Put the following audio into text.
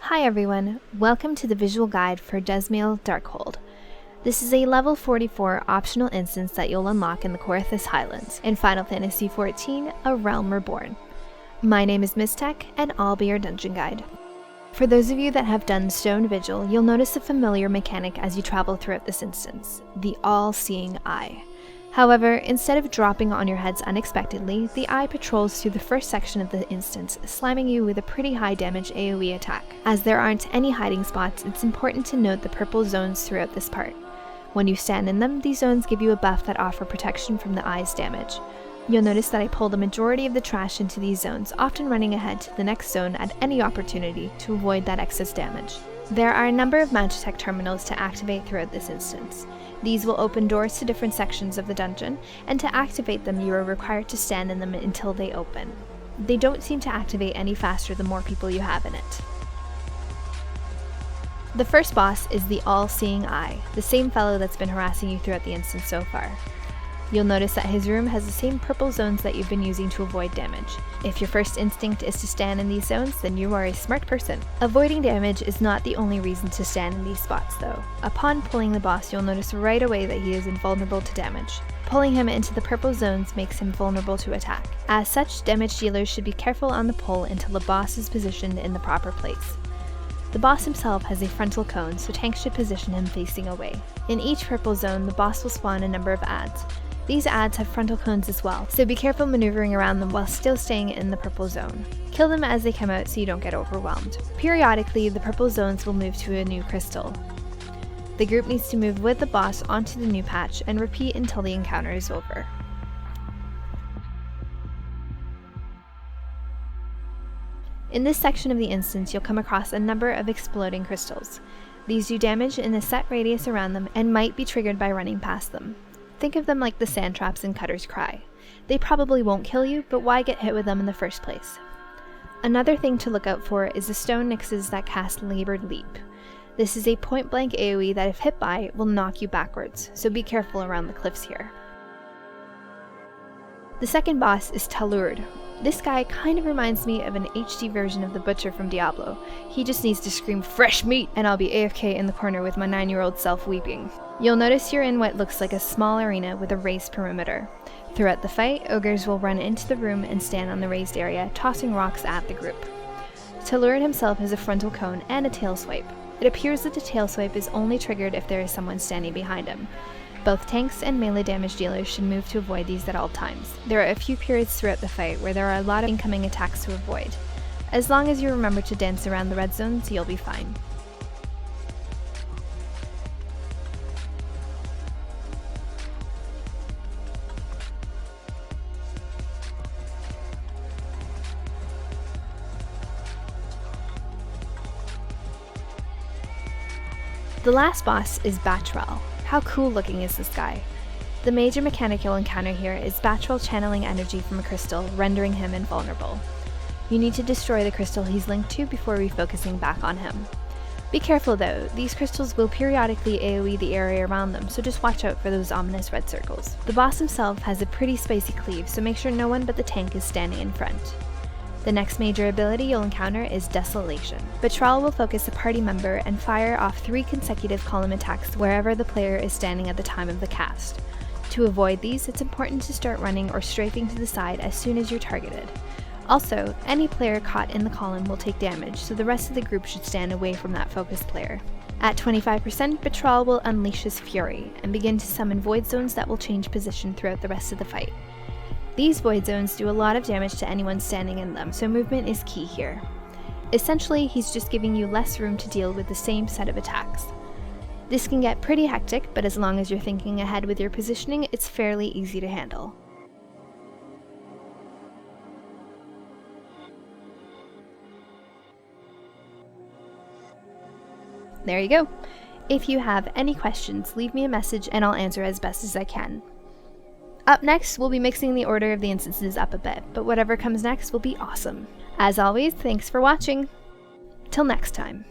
Hi everyone, welcome to the visual guide for Dzemael Darkhold. This is a level 44 optional instance that you'll unlock in the Coerthas Highlands in Final Fantasy XIV, A Realm Reborn. My name is Mistech, and I'll be your dungeon guide. For those of you that have done Stone Vigil, you'll notice a familiar mechanic as you travel throughout this instance, the all-seeing eye. However, instead of dropping on your heads unexpectedly, the eye patrols through the first section of the instance, slamming you with a pretty high damage AoE attack. As there aren't any hiding spots, it's important to note the purple zones throughout this part. When you stand in them, these zones give you a buff that offer protection from the eye's damage. You'll notice that I pull the majority of the trash into these zones, often running ahead to the next zone at any opportunity to avoid that excess damage. There are a number of Magitech terminals to activate throughout this instance. These will open doors to different sections of the dungeon, and to activate them you are required to stand in them until they open. They don't seem to activate any faster the more people you have in it. The first boss is the All-Seeing Eye, the same fellow that's been harassing you throughout the instance so far. You'll notice that his room has the same purple zones that you've been using to avoid damage. If your first instinct is to stand in these zones, then you are a smart person. Avoiding damage is not the only reason to stand in these spots though. Upon pulling the boss, you'll notice right away that he is invulnerable to damage. Pulling him into the purple zones makes him vulnerable to attack. As such, damage dealers should be careful on the pull until the boss is positioned in the proper place. The boss himself has a frontal cone, so tanks should position him facing away. In each purple zone, the boss will spawn a number of adds. These adds have frontal cones as well, so be careful maneuvering around them while still staying in the purple zone. Kill them as they come out so you don't get overwhelmed. Periodically, the purple zones will move to a new crystal. The group needs to move with the boss onto the new patch and repeat until the encounter is over. In this section of the instance, you'll come across a number of exploding crystals. These do damage in a set radius around them and might be triggered by running past them. Think of them like the sand traps in Cutter's Cry. They probably won't kill you, but why get hit with them in the first place? Another thing to look out for is the stone nixes that cast Labored Leap. This is a point-blank AoE that if hit by, will knock you backwards, so be careful around the cliffs here. The second boss is Talured. This guy kind of reminds me of an HD version of the Butcher from Diablo. He just needs to scream "fresh meat" and I'll be AFK in the corner with my 9-year-old self weeping. You'll notice you're in what looks like a small arena with a raised perimeter. Throughout the fight, ogres will run into the room and stand on the raised area, tossing rocks at the group. Talured himself has a frontal cone and a tail swipe. It appears that the tail swipe is only triggered if there is someone standing behind him. Both tanks and melee damage dealers should move to avoid these at all times. There are a few periods throughout the fight where there are a lot of incoming attacks to avoid. As long as you remember to dance around the red zones, you'll be fine. The last boss is Batrel. How cool looking is this guy? The major mechanic you'll encounter here is Batrel channeling energy from a crystal, rendering him invulnerable. You need to destroy the crystal he's linked to before refocusing back on him. Be careful though, these crystals will periodically AoE the area around them, so just watch out for those ominous red circles. The boss himself has a pretty spicy cleave, so make sure no one but the tank is standing in front. The next major ability you'll encounter is Desolation. Batrel will focus a party member and fire off 3 consecutive column attacks wherever the player is standing at the time of the cast. To avoid these, it's important to start running or strafing to the side as soon as you're targeted. Also, any player caught in the column will take damage, so the rest of the group should stand away from that focused player. At 25%, Batrel will unleash his fury and begin to summon void zones that will change position throughout the rest of the fight. These void zones do a lot of damage to anyone standing in them, so movement is key here. Essentially, he's just giving you less room to deal with the same set of attacks. This can get pretty hectic, but as long as you're thinking ahead with your positioning, it's fairly easy to handle. There you go. If you have any questions, leave me a message and I'll answer as best as I can. Up next, we'll be mixing the order of the instances up a bit, but whatever comes next will be awesome. As always, thanks for watching. Till next time.